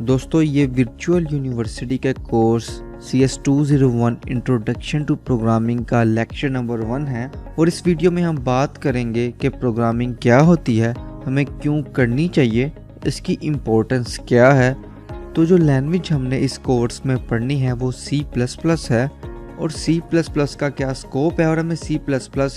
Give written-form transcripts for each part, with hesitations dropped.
दोस्तों ये virtual university का course CS201 introduction to programming का लेक्चर नंबर 1 है और इस वीडियो में हम बात करेंगे कि प्रोग्रामिंग क्या होती है, हमें क्यों करनी चाहिए, इसकी इम्पोर्टेंस क्या है। तो जो लैंग्वेज हमने इस कोर्स में पढ़नी है वो C++ है और C++ का क्या स्कोप है और हमें C++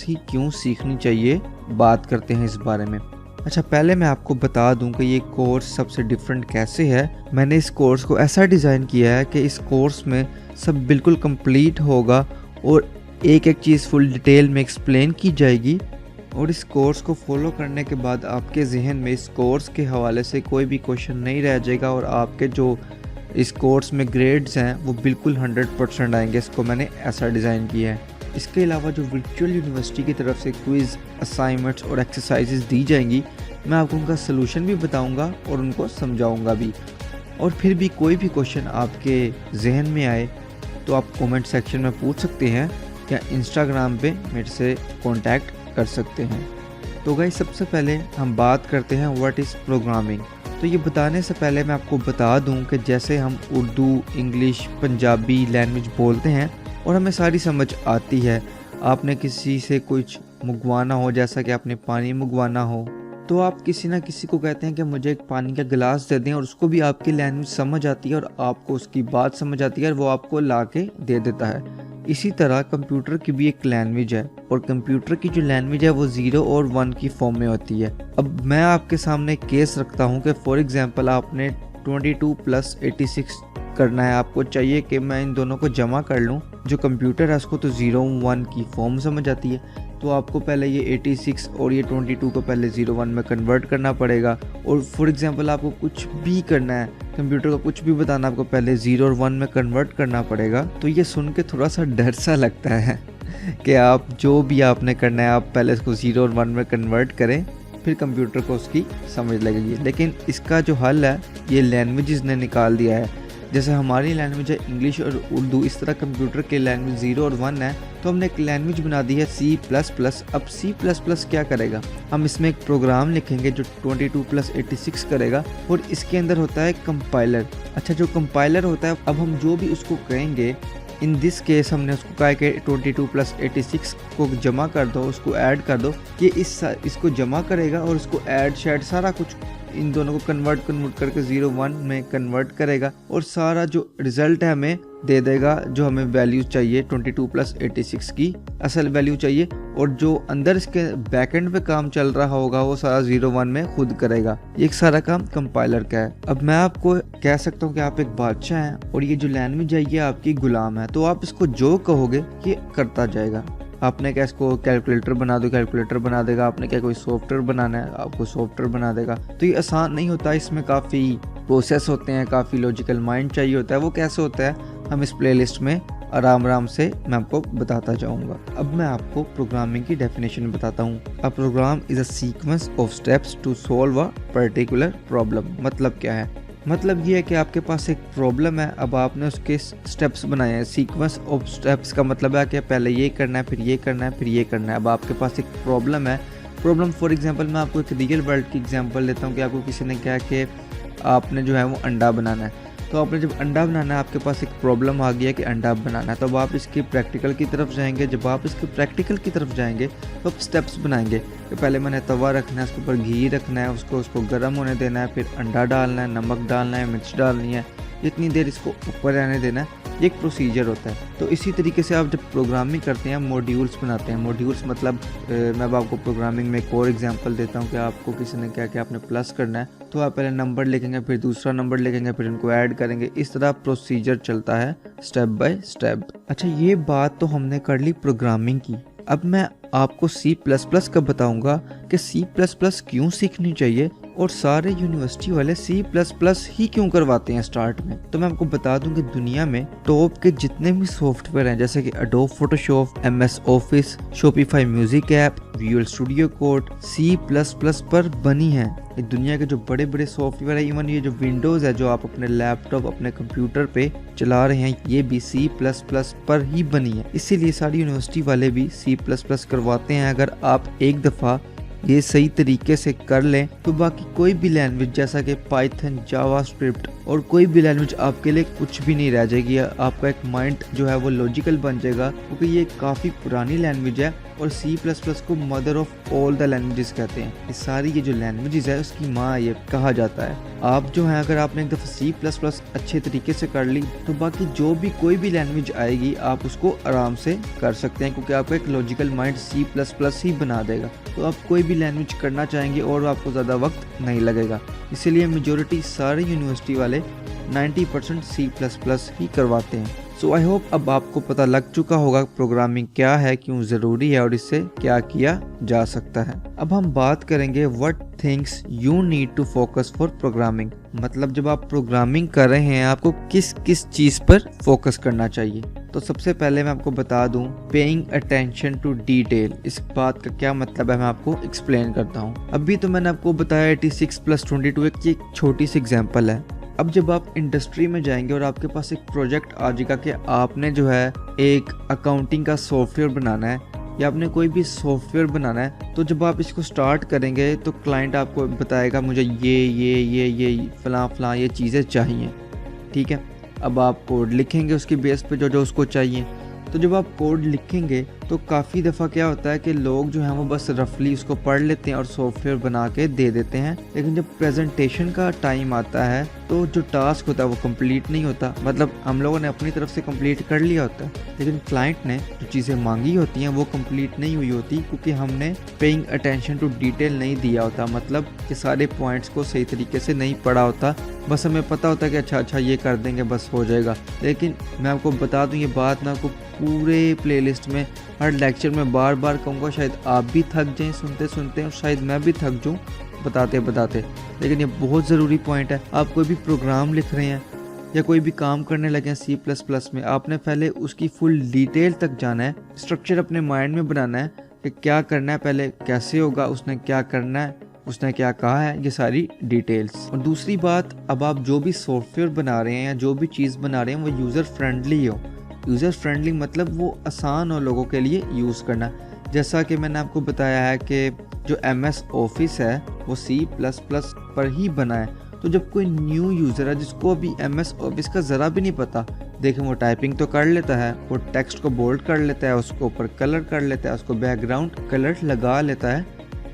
ही क्यों सीखनी चाहिए, बात करते हैं इस बारे में। अच्छा, पहले मैं आपको बता दूं कि ये कोर्स सबसे डिफरेंट कैसे है। मैंने इस कोर्स को ऐसा डिज़ाइन किया है कि इस कोर्स में सब बिल्कुल कंप्लीट होगा और एक एक चीज़ फुल डिटेल में एक्सप्लेन की जाएगी और इस कोर्स को फॉलो करने के बाद आपके जहन में इस कोर्स के हवाले से कोई भी क्वेश्चन नहीं रह जाएगा और आपके जो इस कोर्स में ग्रेड्स हैं वो बिल्कुल 100% आएंगे। इसको मैंने ऐसा डिज़ाइन किया है। इसके अलावा जो वर्चुअल यूनिवर्सिटी की तरफ से क्विज़, असाइनमेंट्स और एक्सरसाइजेज दी जाएंगी, मैं आपको उनका सलूशन भी बताऊंगा और उनको समझाऊंगा भी। और फिर भी कोई भी क्वेश्चन आपके जहन में आए तो आप कमेंट सेक्शन में पूछ सकते हैं या इंस्टाग्राम पे मेरे से कांटेक्ट कर सकते हैं। तो गाइस, सबसे पहले हम बात करते हैं व्हाट इज़ प्रोग्रामिंग। तो ये बताने से पहले मैं आपको बता दूं कि जैसे हम उर्दू, इंग्लिश, पंजाबी लैंग्वेज बोलते हैं और हमें सारी समझ आती है। आपने किसी से कुछ मंगवाना हो, जैसा कि आपने पानी मंगवाना हो, तो आप किसी ना किसी को कहते हैं कि मुझे एक पानी का गिलास दे दें और उसको भी आपकी लैंग्वेज समझ आती है और आपको उसकी बात समझ आती है और वो आपको ला के दे देता है। इसी तरह कंप्यूटर की भी एक लैंग्वेज है और कंप्यूटर की जो लैंग्वेज है वो 0 और 1 की फॉर्म में होती है। अब मैं आपके सामने एक केस रखता हूँ कि फॉर एग्जांपल आपने 22 + 86 करना है। आपको चाहिए कि मैं इन दोनों को जमा कर लूँ। जो कंप्यूटर है उसको तो 0 1 की फॉर्म समझ आती है, तो आपको पहले ये 86 और ये 22 को पहले 0 1 में कन्वर्ट करना पड़ेगा। और फॉर एग्जांपल आपको कुछ भी करना है, कंप्यूटर को कुछ भी बताना, आपको पहले 0 और 1 में कन्वर्ट करना पड़ेगा। तो ये सुन के थोड़ा सा डर सा लगता है कि आप जो भी आपने करना है आप पहले इसको 0 और 1 में कन्वर्ट करें, फिर कंप्यूटर को उसकी समझ लगेगी। लेकिन इसका जो हल है ये लैंग्वेजेस ने निकाल दिया है। जैसे हमारी लैंग्वेज है इंग्लिश और उर्दू, इस तरह कंप्यूटर के लैंग्वेज 0 और 1 है, तो हमने एक लैंग्वेज बना दी है C++। अब C++ क्या करेगा, हम इसमें एक प्रोग्राम लिखेंगे जो 22 + 86 करेगा और इसके अंदर होता है कंपाइलर। अच्छा, जो कंपाइलर होता है, अब हम जो भी उसको कहेंगे, इन दिस केस हमने उसको कहा कि 22 + 86 को जमा कर दो, उसको ऐड कर दो। ये इसको जमा करेगा और उसको ऐड शैड सारा कुछ इन दोनों को कन्वर्ट करके 0 1 में कन्वर्ट करेगा और सारा जो रिजल्ट है हमें दे देगा, जो हमें वैल्यू चाहिए 22 + 86 की असल वैल्यू चाहिए। और जो अंदर इसके बैकएंड पे काम चल रहा होगा वो सारा 0 1 में खुद करेगा। ये सारा काम कंपाइलर का है। अब मैं आपको कह सकता हूँ कि आप एक बादशाह हैं और ये जो लैंग्वेज है ये आपकी गुलाम है, तो आप इसको जो कहोगे ये करता जाएगा। आपने क्या इसको कैलकुलेटर बना दो, कैलकुलेटर बना देगा। आपने क्या कोई सॉफ्टवेयर बनाना है, आपको सॉफ्टवेयर बना देगा। तो ये आसान नहीं होता, इसमें काफ़ी प्रोसेस होते हैं, काफ़ी लॉजिकल माइंड चाहिए होता है। वो कैसे होता है हम इस प्लेलिस्ट में आराम से मैं आपको बताता जाऊंगा। अब मैं आपको प्रोग्रामिंग की डेफिनेशन बताता हूँ। A program is a sequence of steps to solve a particular problem. मतलब क्या है, मतलब ये है कि आपके पास एक प्रॉब्लम है, अब आपने उसके स्टेप्स बनाए हैं। सीक्वेंस ऑफ स्टेप्स का मतलब है कि पहले ये करना है, फिर ये करना है, फिर ये करना है। अब आपके पास एक प्रॉब्लम है। प्रॉब्लम फॉर एग्जांपल मैं आपको एक रियल वर्ल्ड की एग्जांपल देता हूँ कि आपको किसी ने कहा कि आपने जो है वो अंडा बनाना है। तो आपने जब अंडा बनाना है, आपके पास एक प्रॉब्लम आ गया कि अंडा बनाना है, तो अब आप इसके प्रैक्टिकल की तरफ जाएंगे। जब आप इसके प्रैक्टिकल की तरफ जाएंगे तो आप स्टेप्स बनाएंगे कि पहले मैंने तवा रखना है, उसके ऊपर घी रखना है, उसको गर्म होने देना है, फिर अंडा डालना है, नमक डालना है, मिर्च डालनी है, इतनी देर इसको ऊपर रहने देना है। ये एक प्रोसीजर होता है। तो इसी तरीके से आप जब प्रोग्रामिंग करते हैं मॉड्यूल्स बनाते हैं। मॉड्यूल्स मतलब मैं अब आपको प्रोग्रामिंग में एक और एग्जांपल देता हूँ कि आपको किसी ने क्या आपने प्लस करना है, तो आप पहले नंबर लिखेंगे, फिर दूसरा नंबर लिखेंगे, फिर इनको ऐड करेंगे। इस तरह प्रोसीजर चलता है स्टेप बाय स्टेप। अच्छा, ये बात तो हमने कर ली प्रोग्रामिंग की। अब मैं आपको C++ का बताऊंगा कि C++ क्यों सीखनी चाहिए और सारे यूनिवर्सिटी वाले C++ ही क्यों करवाते हैं स्टार्ट में। तो मैं आपको बता दूं कि दुनिया में टॉप के जितने भी सॉफ्टवेयर हैं, जैसे कि adobe Photoshop, MS office, Shopify music app, visual studio code C++ पर बनी है। ये दुनिया के जो बड़े बड़े सॉफ्टवेयर है, इवन ये जो विंडोज़ है जो आप अपने लैपटॉप, अपने कंप्यूटर पे चला रहे हैं, ये भी C++ पर ही बनी है। इसीलिए सारी यूनिवर्सिटी वाले भी C++ करवाते हैं। अगर आप एक दफ़ा ये सही तरीके से कर लें तो बाकी कोई भी लैंग्वेज जैसा कि पाइथन, जावास्क्रिप्ट, और कोई भी लैंग्वेज आपके लिए कुछ भी नहीं रह जाएगी। आपका एक माइंड जो है वो लॉजिकल बन जाएगा, क्योंकि ये काफ़ी पुरानी लैंग्वेज है और C++ को mother of all the languages कहते हैं। ये सारी ये जो लैंग्वेजेस है उसकी माँ ये कहा जाता है। आप जो है अगर आपने एक दफ़ा C++ अच्छे तरीके से कर ली तो बाकी जो भी कोई भी लैंग्वेज आएगी आप उसको आराम से कर सकते हैं, क्योंकि आपका एक लॉजिकल माइंड C++ ही बना देगा। तो आप कोई भी लैंग्वेज करना चाहेंगे और आपको ज़्यादा वक्त नहीं लगेगा। इसीलिए मेजॉरिटी सारे यूनिवर्सिटी वाले 90% C++ ही करवाते हैं। सो आई होप अब आपको पता लग चुका होगा प्रोग्रामिंग क्या है, क्यों ज़रूरी है और इससे क्या किया जा सकता है। अब हम बात करेंगे what things you need to focus for programming. मतलब जब आप प्रोग्रामिंग कर रहे हैं आपको किस किस चीज़ पर फोकस करना चाहिए। तो सबसे पहले मैं आपको बता दूं पेइंग अटेंशन टू डिटेल। इस बात का क्या मतलब है मैं आपको एक्सप्लेन करता हूं। अभी तो मैंने आपको बताया 86+22 एक छोटी सी एग्जांपल है। अब जब आप इंडस्ट्री में जाएंगे और आपके पास एक प्रोजेक्ट आ जाएगा कि आपने जो है एक अकाउंटिंग का सॉफ्टवेयर बनाना है या आपने कोई भी सॉफ्टवेयर बनाना है, तो जब आप इसको स्टार्ट करेंगे तो क्लाइंट आपको बताएगा मुझे ये फलां ये चीज़ें चाहिए। ठीक है, अब आप कोड लिखेंगे उसकी बेस पे जो उसको चाहिए। तो जब आप कोड लिखेंगे तो काफ़ी दफ़ा क्या होता है कि लोग जो हैं वो बस रफली उसको पढ़ लेते हैं और सॉफ्टवेयर बना के दे देते हैं, लेकिन जब प्रेजेंटेशन का टाइम आता है तो जो टास्क होता है वो कंप्लीट नहीं होता। मतलब हम लोगों ने अपनी तरफ से कंप्लीट कर लिया होता है, लेकिन क्लाइंट ने जो चीज़ें मांगी होती हैं वो कंप्लीट नहीं हुई होती, क्योंकि हमने पेइंग अटेंशन टू डिटेल नहीं दिया होता। मतलब कि सारे पॉइंट्स को सही तरीके से नहीं पढ़ा होता, बस हमें पता होता है कि अच्छा ये कर देंगे बस हो जाएगा। लेकिन मैं आपको बता दूं ये बात मैं आपको पूरे प्लेलिस्ट में हर लेक्चर में बार बार कहूँगा, शायद आप भी थक जाएं सुनते सुनते और शायद मैं भी थक जाऊँ बताते, लेकिन ये बहुत ज़रूरी पॉइंट है। आप कोई भी प्रोग्राम लिख रहे हैं या कोई भी काम करने लगे हैं C++ में, आपने पहले उसकी फुल डिटेल तक जाना है, स्ट्रक्चर अपने माइंड में बनाना है कि क्या करना है, पहले कैसे होगा, उसने क्या करना है, उसने क्या कहा है, ये सारी डिटेल्स। और दूसरी बात, अब आप जो भी सॉफ्टवेयर बना रहे हैं या जो भी चीज़ बना रहे हैं वो यूज़र फ्रेंडली हो। यूज़र फ्रेंडली मतलब वो आसान हो लोगों के लिए यूज़ करना। जैसा कि मैंने आपको बताया है कि जो MS ऑफिस है वो C++ पर ही बना है। तो जब कोई न्यू यूज़र है जिसको अभी MS ऑफिस का ज़रा भी नहीं पता, देखें वो टाइपिंग तो कर लेता है, वो टेक्स्ट को बोल्ड कर लेता है, उसको ऊपर कलर कर लेता है, उसको बैकग्राउंड कलर लगा लेता है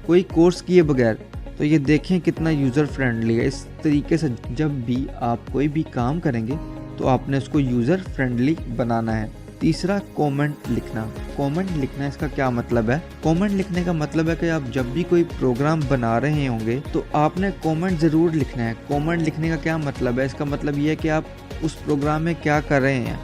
कोई कोर्स किए बगैर। तो ये देखें कितना यूज़र फ्रेंडली है। इस तरीके से जब भी आप कोई भी काम करेंगे तो आपने उसको यूज़र फ्रेंडली बनाना है। तीसरा, कमेंट लिखना। कमेंट लिखना इसका क्या मतलब है? कमेंट लिखने का मतलब है कि आप जब भी कोई प्रोग्राम बना रहे होंगे तो आपने कमेंट ज़रूर लिखना है। कमेंट लिखने का क्या मतलब है? इसका मतलब ये है कि आप उस प्रोग्राम में क्या कर रहे हैं।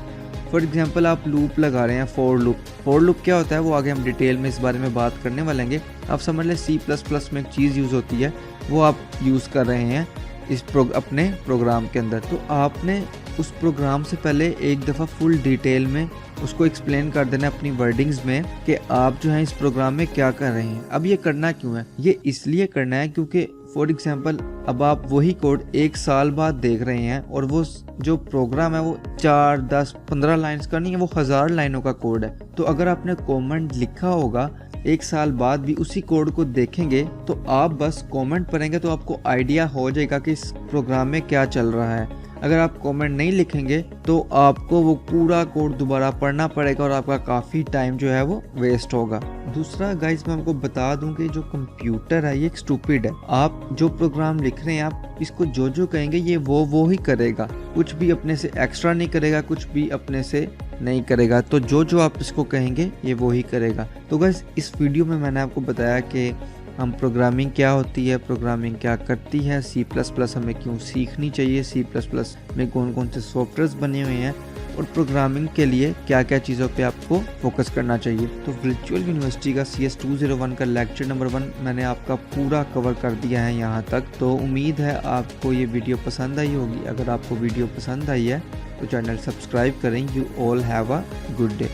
फॉर एग्जांपल आप लूप लगा रहे हैं, फॉर लूप। फॉर लूप क्या होता है वो आगे हम डिटेल में इस बारे में बात करने वाले हैं। आप समझ लें C++ में एक चीज़ यूज़ होती है, वो आप यूज़ कर रहे हैं इस अपने प्रोग्राम के अंदर। तो आपने उस प्रोग्राम से पहले एक दफ़ा फुल डिटेल में उसको एक्सप्लेन कर देना अपनी वर्डिंग्स में कि आप जो है इस प्रोग्राम में क्या कर रहे हैं। अब ये करना क्यों है? ये इसलिए करना है क्योंकि फॉर एग्जांपल अब आप वही कोड 1 साल बाद देख रहे हैं और वो जो प्रोग्राम है वो 4, 10, 15 लाइन्स का नहीं है, वो 1000 लाइनों का कोड है। तो अगर आपने कमेंट लिखा होगा 1 साल बाद भी उसी कोड को देखेंगे तो आप बस कमेंट पढ़ेंगे तो आपको आइडिया हो जाएगा कि इस प्रोग्राम में क्या चल रहा है। अगर आप कमेंट नहीं लिखेंगे तो आपको वो पूरा कोड दोबारा पढ़ना पड़ेगा और आपका काफ़ी टाइम जो है वो वेस्ट होगा। दूसरा गाइस, मैं आपको बता दूं कि जो कंप्यूटर है ये एक स्टूपिड है। आप जो प्रोग्राम लिख रहे हैं आप इसको जो कहेंगे ये वो ही करेगा, कुछ भी अपने से एक्स्ट्रा नहीं करेगा, कुछ भी अपने से नहीं करेगा। तो जो आप इसको कहेंगे ये वो ही करेगा। तो गाइस इस वीडियो में मैंने आपको बताया कि हम प्रोग्रामिंग क्या होती है, प्रोग्रामिंग क्या करती है, C++ हमें क्यों सीखनी चाहिए, C++ में कौन कौन से सॉफ्टवेयर्स बने हुए हैं और प्रोग्रामिंग के लिए क्या क्या चीज़ों पे आपको फोकस करना चाहिए। तो वर्चुअल यूनिवर्सिटी का CS201 का लेक्चर नंबर 1 मैंने आपका पूरा कवर कर दिया है यहाँ तक। तो उम्मीद है आपको ये वीडियो पसंद आई होगी। अगर आपको वीडियो पसंद आई है तो चैनल सब्सक्राइब करें। You all have a good day.